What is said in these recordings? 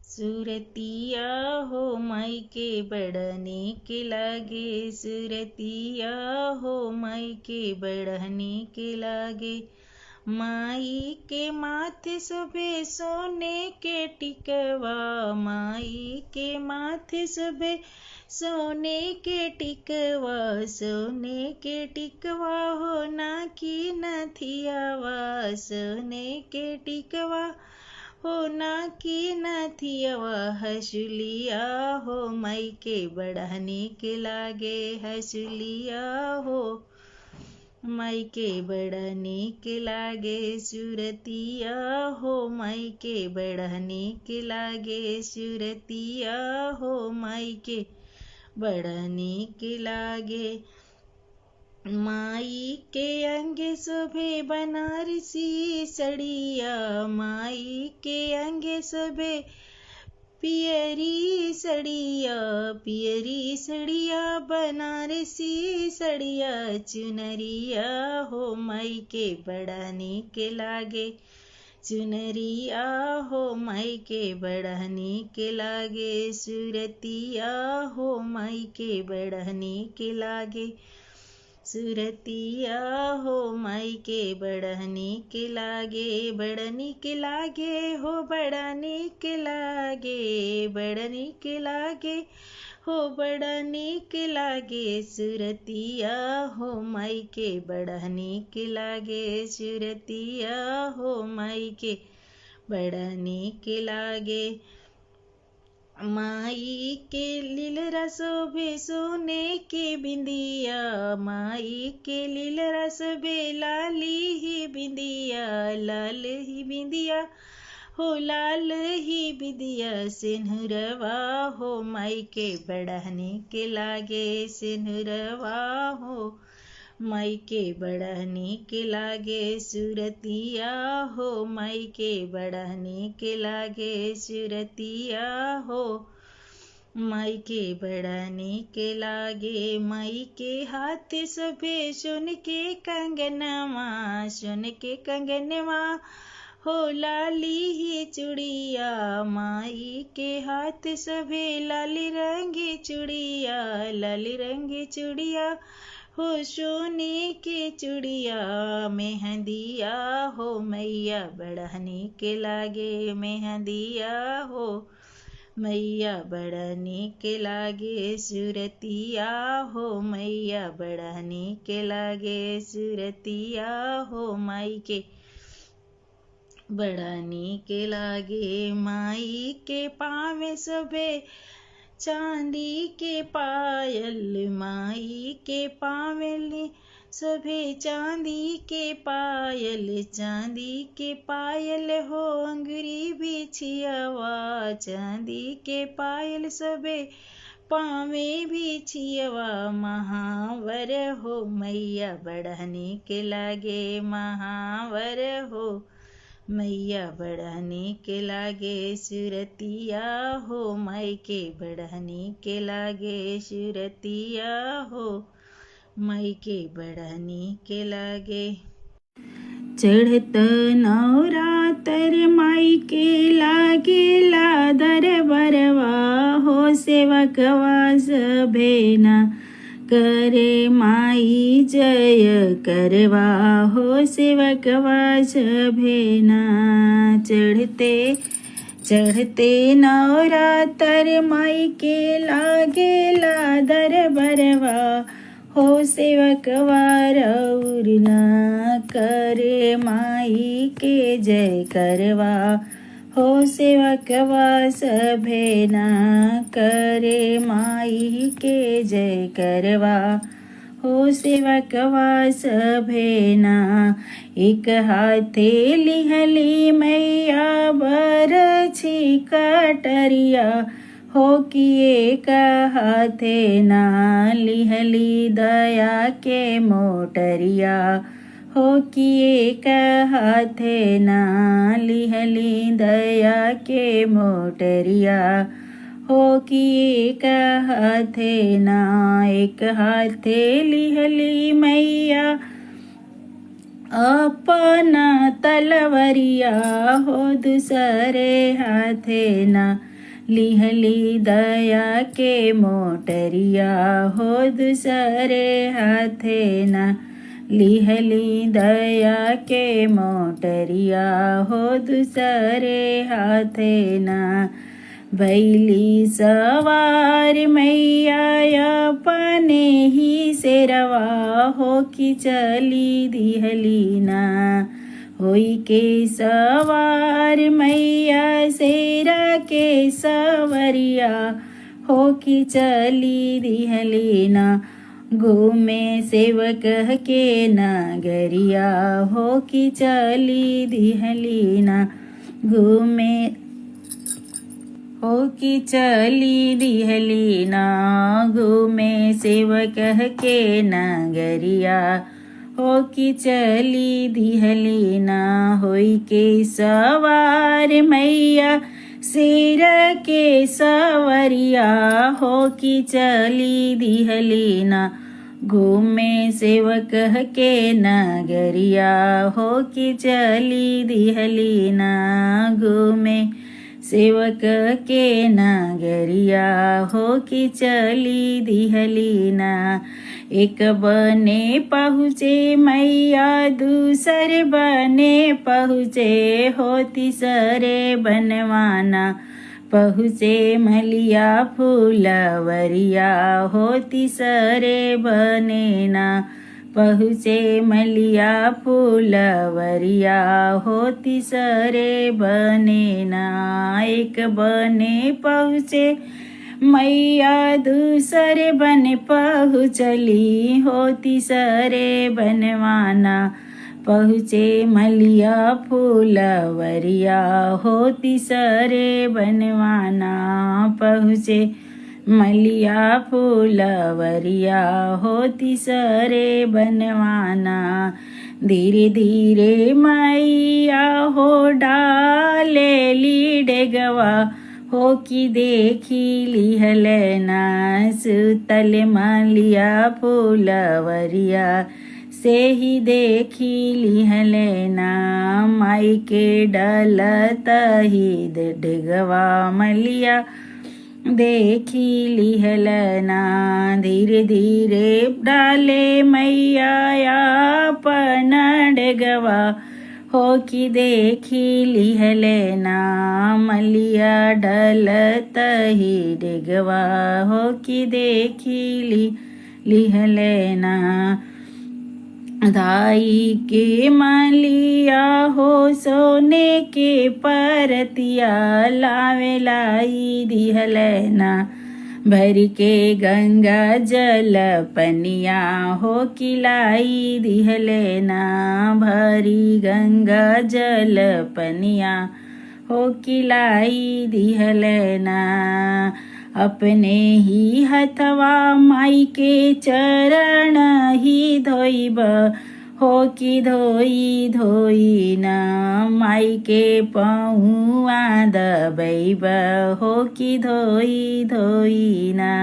सुरतिया हो मायके बढ़ने के लागे, सुरतिया हो मायके बढ़ने के लागे। माई के माथे शोभे सोने के टिकवा, माई के माथे शोभे सोने के टिकवा, सोने के टिकवा हो ना की नथियावा, सोने के टिकवा हो ना की नथियावा। हसुलिया हो मायके बढ़ने के लागे, हसुलिया हो मायके बढ़ने के लागे। सुरतिया हो मायके बढ़ने के लागे, सुरतिया हो मायके बढ़ने के लागे। माई के अंगे शोभे बनारसी सड़िया, माई के अंगे शोभे पियरी सड़िया, पियरी सड़िया बनारसी सड़िया। चुनरिया हो मायके बढ़ने के लागे, चुनरिया हो मायके बढ़ने के लागे। सुरतिया हो मायके बढ़ने के लागे, सुरतिया हो मायके बढ़ने के लागे। बढ़ने के लागे हो बढ़ने के लागे, बढ़ने के लागे हो बढ़ने के लागे। सुरतिया हो मायके बढ़ने के लागे, सुरतिया हो मायके बढ़ने के लागे। माई के लीलरा शोभे सोने के बिंदिया, माई के लीलरा शोभे लाली ही बिंदिया, लाल ही बिंदिया हो लाल ही बिंदिया। सिंहरवा हो मायके बढ़ने के लागे, सिंहरवा हो मायके बढ़ने के लागे। सुरतिया हो मायके बढ़ने के लागे, सुरतिया हो मायके बढ़ने के लागे। माई के हाथ शोभे सोन के कंगनवा, सोन के कंगनवा हो लाली ही चूड़िया, माई के हाथ शोभे लाली रंगी चूड़िया, लाली रंगी चूड़िया हो सोने के चूड़िया। मेहंदिया हो मैया बढ़ने के लागे, मेहंदिया हो मैया बढ़ने के लागे। सुरतिया हो मैया बढ़ने के लागे, सुरतिया हो मायके बढ़ने के लागे। माई के पाँव शोभे चांदी के पायल, माई के पायल शोभे चांदी के पायल, चांदी के पायल हो अंगूरी बिछियावा, चांदी के पायल शोभे पावे बिछियावा। महावर हो मैया बढ़ने के लागे, महावर हो मैया बढ़ने के लागे। सुरतिया हो मायके बढ़ने के लागे, सुरतिया हो मायके बढ़ने के लागे। चढ़त नवरातर मायके लागेला दरबारवा हो, सेवकवा सभेना करे माई जय करवा हो, सेवकवा सभेना। चढ़ते चढ़ते नवरातर मायके लागेला दरबारवा हो, सेवकवा रउरना करे माई के जय करवा हो, सेवकवा सभेना करे माई के जय करवा हो, सेवकवा सभेना। एक हाथे लिहली मैया बरछी कटरिया हो, कि एक हाथे ना लिहली दया के मोटरिया हो, कि एक हाथे ना लिहली दया के मोटरिया हो, कि एक हाथे ना। एक हाथे लिहली मैया अपना तलवरिया हो, दूसरे हाथे ना लिहली दया के मोटरिया हो दूसरे हाथे ना। लिहली दया के मोटरिया हो दूसरे हाथे ना। भैली सवार मैया अपने ही सेरवा हो कि चली दिहली ना। होई के सवार मैया सेरा के सवरिया हो कि चली दिहली ना। घूमे सेवक के नगरिया हो कि चली दिहली ना। घूमे हो कि चली दिहली ना। घूमे सेवक के नगरिया हो कि चली दिहली ना। होई के सवार मैया शेर के सवरिया हो कि चली दिहली ना। घूमे सेवक के नगरिया हो कि चली दिहली ना। घूमे सेवक के नगरिया हो कि चली दिहली ना। एक बने पहुँचे मैया दूसर बने पहुँचे हो तीसरे बनवाना। पहुँचे मलिया फूलवरिया हो तीसरे बने ना। पहुँचे मलिया फूलवरिया हो तीसरे बने ना। एक बने पहुँचे मैया दूसरे बन पहुँचली हो तीसरे बनवाना। पहुँचे मलिया फूलवरिया हो तीसरे बनवाना। पहुँचे मलिया फूलवरिया हो तीसरे बनवाना। धीरे धीरे मैया हो डाले ली डेगवा हो कि देखी लिहलना। सुतल मलिया फूलवरिया से ही देखी लिहलना। माई के डलत ही डेगवा मलिया देखी लिहलना। धीरे धीरे डाले मैया अपन डेगवा हो कि देखी लिहलना। मलिया डलत ही डेगवा हो कि देखी लिहलना। धाई के मलिया हो सोने के परतिया लावे लाई दिहलना। भर के गंगा जल पनिया हो कि लाई दिहलना। भरी गंगा जल पनिया हो कि लाई दिहलना। अपने ही हथवा माई के चरण ही धोइब हो कि धोई धोई ना। माई के पहुआ दबैब हो कि धोई धोई ना।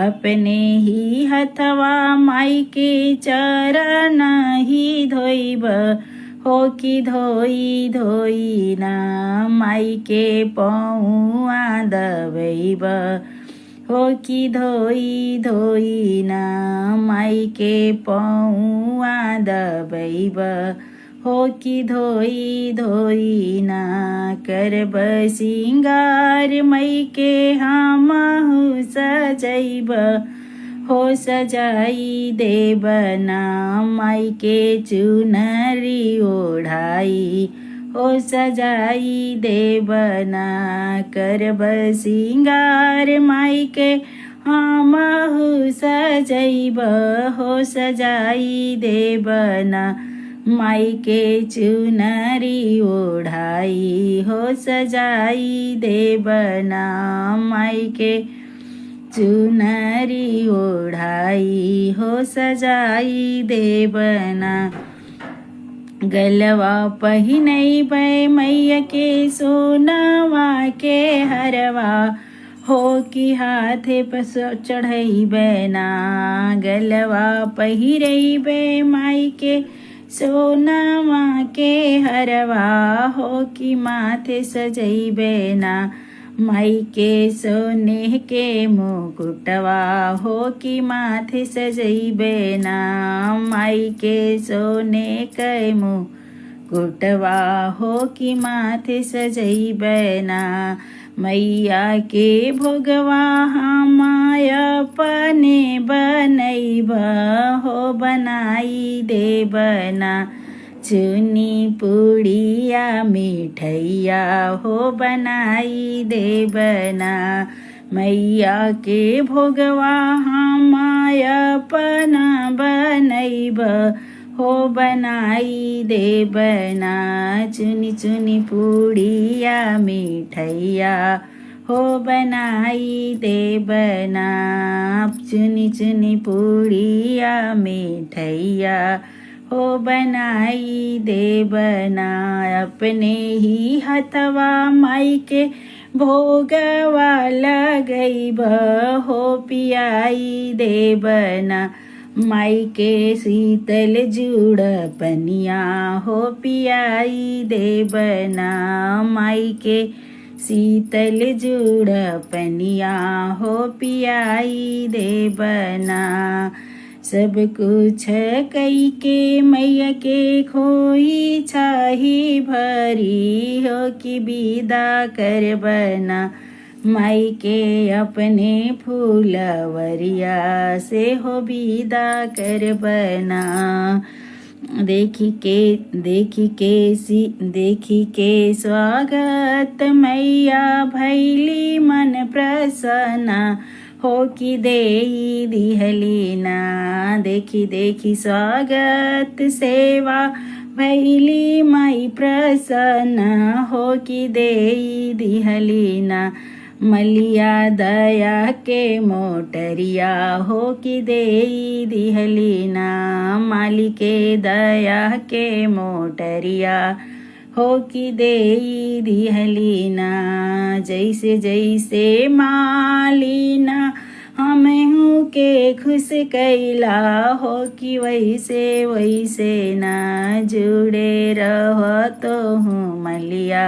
अपने ही हथवा माई के चरण ही धोइब हो कि धोई धोई ना। माई के पहुआ दबैब हो कि धोई धोई ना। माई के पहुआ दबैब हो कि धोई धोई ना। करब सिंगार मई के हमहु सजैब हो सजाई देबना। माई के चुनरी ओढ़ाई हो सजाई देबना। करब सिंगार माई के हमहु सजैब हो सजाई देबना। माई के चुनरी ओढ़ाई हो सजाई देबना। माई के चुनरी ओढ़ाई हो सजाई देबना। गलवा पहिनैबै मैया के सोनवा के हरवा हो कि हाथे पर चढ़ैबै ना। गलवा पहिरैबै माई के सोनवा के हरवा हो कि माथे सजैबै ना। माई के सोने के मुकुटवा हो कि माथे सजैबे ना। माई के सोने के मुकुटवा हो कि माथे सजैबे ना। मैया के भोगवा हम अपने बनैब हो बनाई देब ना। चुनी पुड़िया मिठैया हो बनाई देब ना। मैया के भोगवा हम अपना बनैब हो बनाई देब ना। चुनी चुनी पुड़िया मिठैया हो बनाई देब ना। चुनी चुनी पुड़िया मिठैया हो बनाई देब ना। अपने ही हथवा माई के भोगवा लगैब हो पियाई देब ना। माई के शीतल जुड़ पनिया हो पियाई देब ना। माई के शीतल जुड़ पनिया हो पियाई देब ना। सब कुछ कई के मैया के खोई छाही भरी हो कि विदा करब ना। माई के अपने फूलवरिया से हो विदा करब ना। देखी के स्वागत मैया भैली मन प्रसन्ना हो कि देई दिहली ना। देखी स्वागत सेवा भैली माई प्रसन्न हो कि देई दिहली ना। मलिया दया के मोटरिया हो कि देई दिहली ना। माली के दया के मोटरिया हो कि देई दिहली ना। जैसे जैसे मालिना हमहू के खुश कैला हो कि वैसे वैसे ना। जुड़े रह तो हूँ मलिया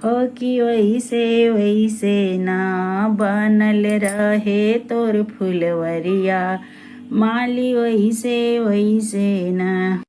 हो कि वैसे वैसे ना। बनल रहे तोर फुलवरिया माली वैसे वैसे ना।